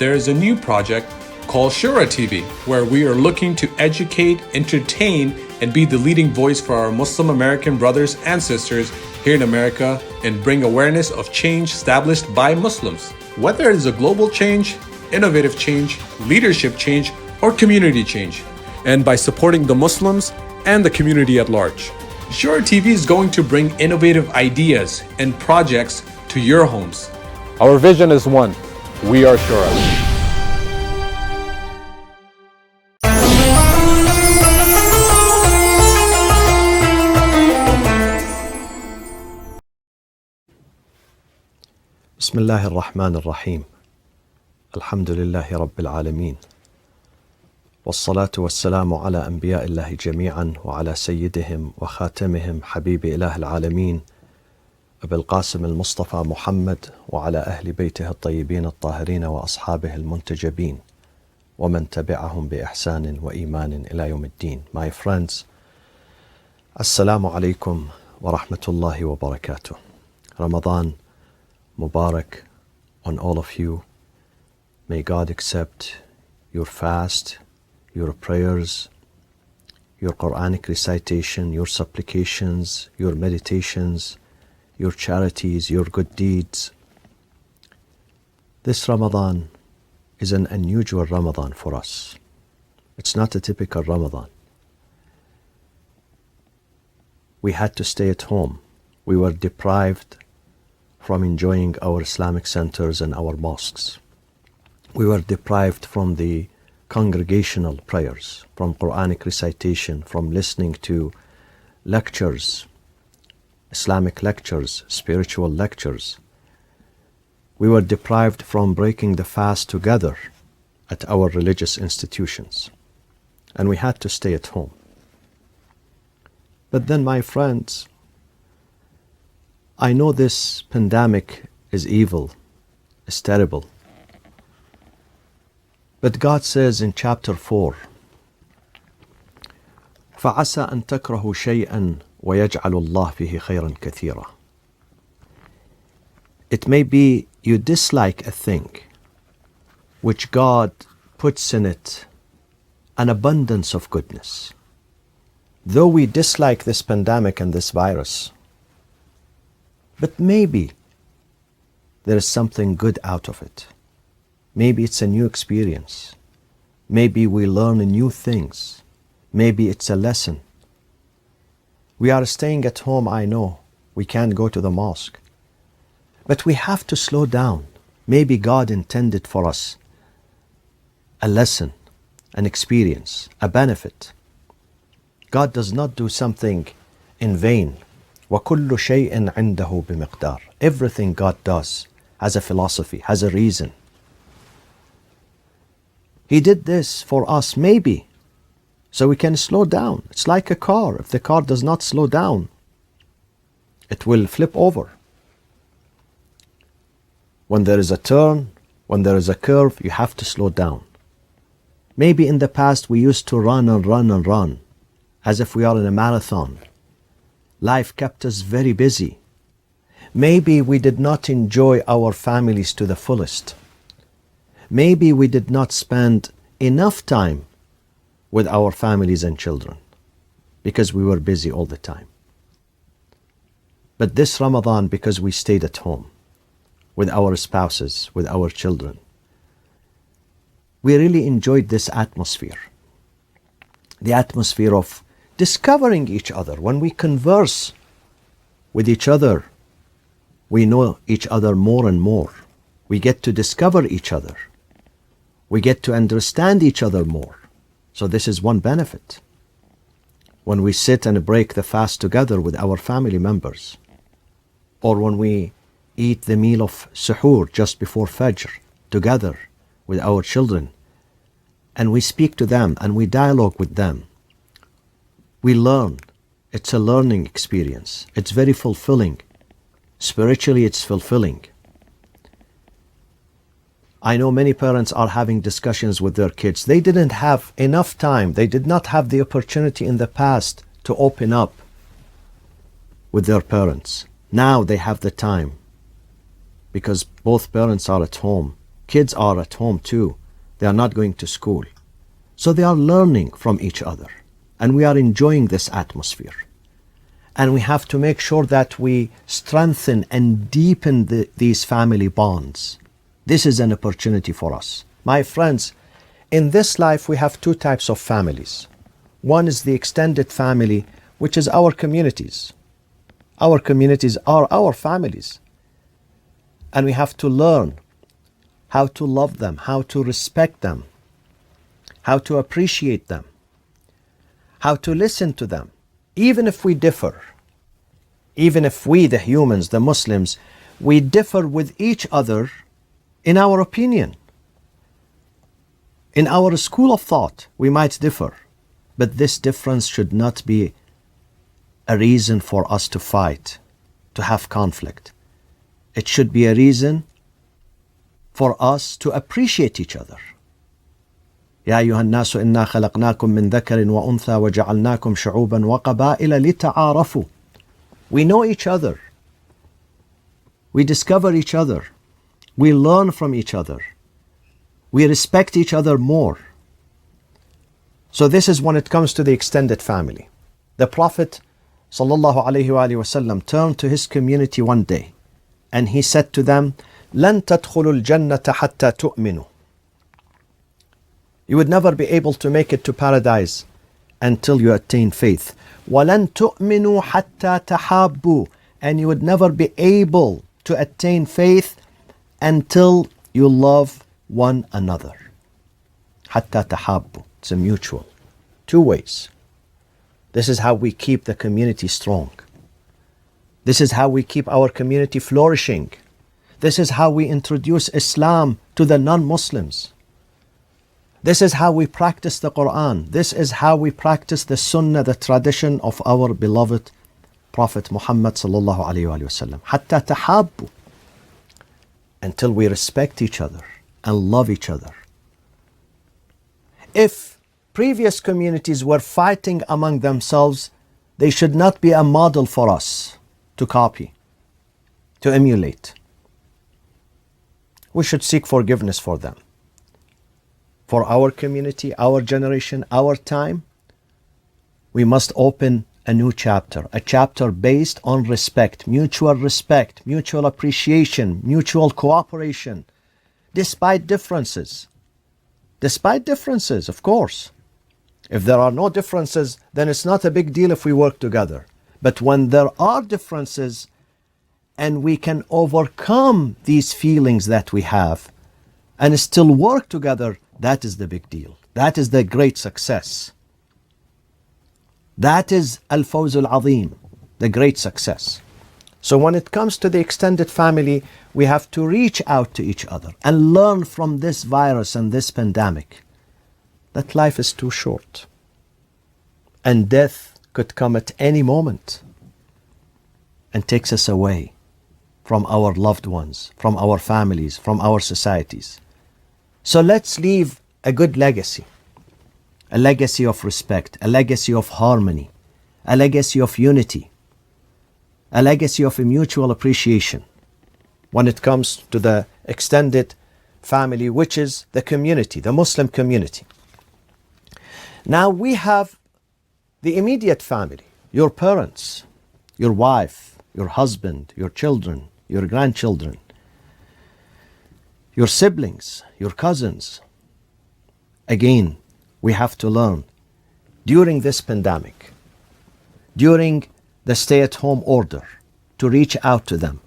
there is a new project called ShuraTV, where we are looking to educate, entertain, and be the leading voice for our Muslim American brothers and sisters here in America and bring awareness of change established by Muslims. Whether it is a global change, innovative change, leadership change, or community change, and by supporting the Muslims and the community at large. ShuraTV is going to bring innovative ideas and projects to your homes. Our vision is one. We are Shura. بسم الله الرحمن الرحيم. الحمد لله رب العالمين. والصلاة والسلام على أنبياء الله جميعا وعلى سيدهم وخاتمهم حبيب إله العالمين أبي القاسم المصطفى محمد وعلى أهل بيته الطيبين الطاهرين وأصحابه المنتجبين ومن تبعهم بإحسان وإيمان إلى يوم الدين. My friends, Assalamu alaikum wa rahmatullahi wa barakatuh. Ramadan Mubarak on all of you. May God accept your fast, your prayers, your Quranic recitation, your supplications, your meditations, your charities, your good deeds. This Ramadan is an unusual Ramadan for us. It's not a typical Ramadan. We had to stay at home. We were deprived from enjoying our Islamic centers and our mosques. We were deprived from the congregational prayers, from Quranic recitation, from listening to lectures, Islamic lectures, spiritual lectures. We were deprived from breaking the fast together at our religious institutions. And we had to stay at home. But then, my friends, I know this pandemic is evil, is terrible. But God says in chapter 4, فَعَسَى أَن تَكْرَهُ شَيْئًا وَيَجْعَلُ اللَّهُ فِيهِ خَيْرًا كَثِيرًا. It may be you dislike a thing which God puts in it an abundance of goodness. Though we dislike this pandemic and this virus, but maybe there is something good out of it. Maybe it's a new experience. Maybe we learn new things. Maybe it's a lesson. We are staying at home, I know. We can't go to the mosque. But we have to slow down. Maybe God intended for us a lesson, an experience, a benefit. God does not do something in vain. وَكُلُّ شَيْءٍ عِنْدَهُ بِمِقْدَارٍ. Everything God does has a philosophy, has a reason. He did this for us, maybe, so we can slow down. It's like a car. If the car does not slow down, it will flip over. When there is a turn, when there is a curve, you have to slow down. Maybe in the past we used to run and run and run, as if we are in a marathon. Life kept us very busy. Maybe we did not enjoy our families to the fullest. Maybe we did not spend enough time with our families and children because we were busy all the time. But this Ramadan, because we stayed at home with our spouses, with our children, we really enjoyed this atmosphere. The atmosphere of discovering each other. When we converse with each other, we know each other more and more. We get to discover each other. We get to understand each other more. So this is one benefit. When we sit and break the fast together with our family members, or when we eat the meal of suhoor just before Fajr together with our children, and we speak to them and we dialogue with them, we learn. It's a learning experience. It's very fulfilling. Spiritually, it's fulfilling. I know many parents are having discussions with their kids. They didn't have enough time. They did not have the opportunity in the past to open up with their parents. Now they have the time because both parents are at home Kids are at home too. They are not going to school. So they are learning from each other. And we are enjoying this atmosphere. And we have to make sure that we strengthen and deepen these family bonds. This is an opportunity for us. My friends, in this life we have two types of families. One is the extended family, which is our communities. Our communities are our families. And we have to learn how to love them, how to respect them, how to appreciate them, how to listen to them, even if we differ. Even if we, the humans, the Muslims, we differ with each other in our opinion. In our school of thought, we might differ, but this difference should not be a reason for us to fight, to have conflict. It should be a reason for us to appreciate each other. يا أيها الناس إنا خلقناكم من ذكر وأنثى وجعلناكم شعوبا وقبائل لتعارفوا. We know each other. We discover each other. We learn from each other. We respect each other more. So this is when it comes to the extended family. The Prophet ﷺ turned to his community one day and he said to them, لَن تَدْخُلُوا الْجَنَّةَ حَتَّى تُؤْمِنُوا. You would never be able to make it to paradise until you attain faith. وَلَن تُؤْمِنُوا حَتَّى تَحَابُّوا. And you would never be able to attain faith until you love one another. حَتَّى تَحَابُّوا. It's a mutual. Two ways. This is how we keep the community strong. This is how we keep our community flourishing. This is how we introduce Islam to the non-Muslims. This is how we practice the Quran. This is how we practice the Sunnah, the tradition of our beloved Prophet Muhammad sallallahu alayhi wa sallam. حَتَّى تَحَابُّوا. Until we respect each other and love each other. If previous communities were fighting among themselves, they should not be a model for us to copy, to emulate. We should seek forgiveness for them. For our community, our generation, our time, we must open a new chapter, a chapter based on respect, mutual appreciation, mutual cooperation, despite differences. Despite differences, of course. If there are no differences, then it's not a big deal if we work together. But when there are differences and we can overcome these feelings that we have and still work together, that is the big deal. That is the great success. That is al-fawz al-azim, the great success. So when it comes to the extended family, we have to reach out to each other and learn from this virus and this pandemic that life is too short and death could come at any moment and takes us away from our loved ones, from our families, from our societies. So let's leave a good legacy, a legacy of respect, a legacy of harmony, a legacy of unity, a legacy of mutual appreciation when it comes to the extended family, which is the community, the Muslim community. Now we have the immediate family, your parents, your wife, your husband, your children, your grandchildren, your siblings, your cousins. Again, we have to learn during this pandemic, during the stay-at-home order, to reach out to them,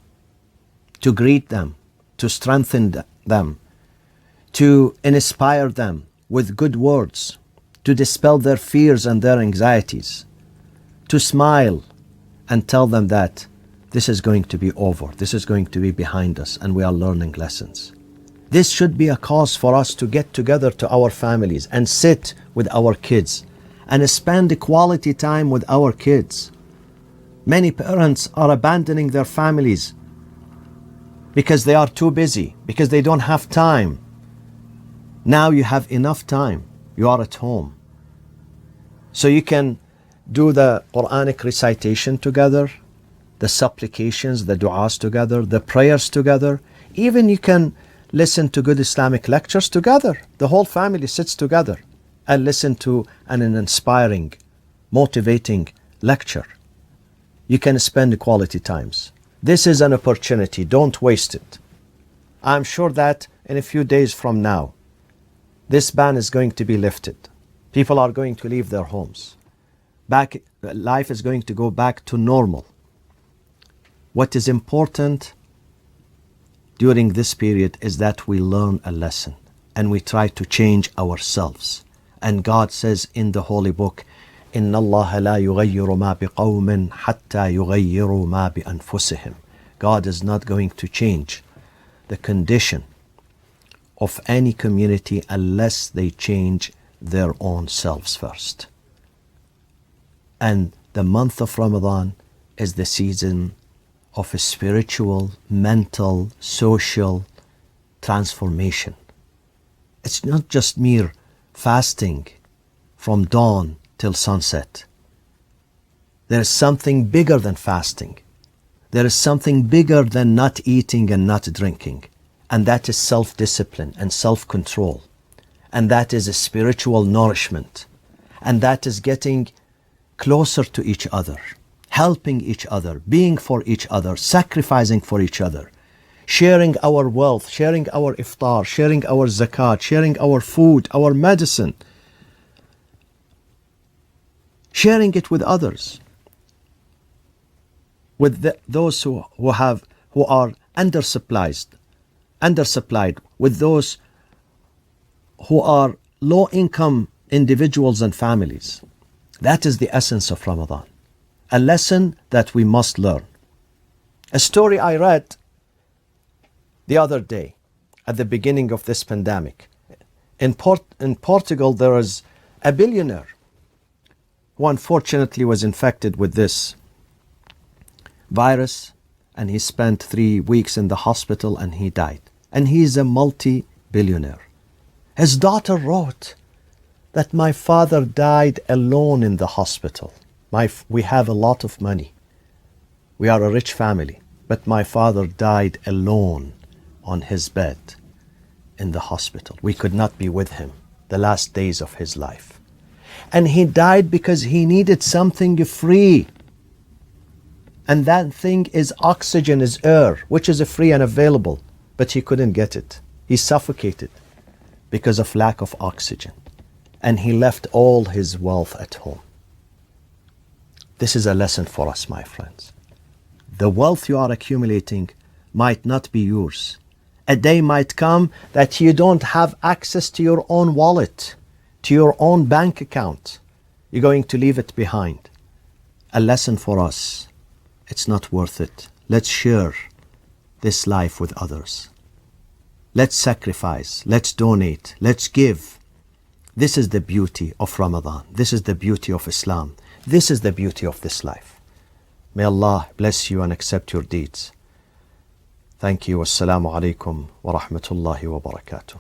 to greet them, to strengthen them, to inspire them with good words, to dispel their fears and their anxieties, to smile and tell them that this is going to be over, this is going to be behind us, and we are learning lessons. This should be a cause for us to get together to our families and sit with our kids and spend quality time with our kids. Many parents are abandoning their families because they are too busy, because they don't have time. Now you have enough time. You are at home. So you can do the Quranic recitation together, the supplications, the du'as together, the prayers together. Even you can listen to good Islamic lectures together. The whole family sits together and listen to an inspiring, motivating lecture. You can spend quality times. This is an opportunity. Don't waste it. I'm sure that in a few days from now, this ban is going to be lifted. People are going to leave their homes. Life is going to go back to normal. What is important during this period is that we learn a lesson and we try to change ourselves. And God says in the Holy Book, إِنَّ اللَّهَ لَا يُغَيِّرُ مَا بِقَوْمٍ حَتَّى يُغَيِّرُوا مَا بِأَنفُسِهِمْ. God is not going to change the condition of any community unless they change their own selves first. And the month of Ramadan is the season of a spiritual, mental, social transformation. It's not just mere fasting from dawn till sunset. There is something bigger than fasting. There is something bigger than not eating and not drinking. And that is self-discipline and self-control. And that is a spiritual nourishment. And that is getting closer to each other, helping each other, being for each other, sacrificing for each other, sharing our wealth, sharing our iftar, sharing our zakat, sharing our food, our medicine, sharing it with others, with those who are undersupplied, with those who are low-income individuals and families. That is the essence of Ramadan, a lesson that we must learn. A story I read the other day at the beginning of this pandemic. In Portugal, there is a billionaire who unfortunately was infected with this virus, and he spent 3 weeks in the hospital and he died. And he is a multi-billionaire. His daughter wrote that my father died alone in the hospital. We have a lot of money. We are a rich family. But my father died alone on his bed in the hospital. We could not be with him the last days of his life. And he died because he needed something free. And that thing is oxygen, is air, which is free and available. But he couldn't get it. He suffocated because of lack of oxygen. And he left all his wealth at home. This is a lesson for us, my friends. The wealth you are accumulating might not be yours. A day might come that you don't have access to your own wallet, to your own bank account. You're going to leave it behind. A lesson for us. It's not worth it. Let's share this life with others. Let's sacrifice. Let's donate. Let's give. This is the beauty of Ramadan. This is the beauty of Islam. This is the beauty of this life. May Allah bless you and accept your deeds. Thank you. Wassalamu alaikum wa rahmatullahi wa barakatuh.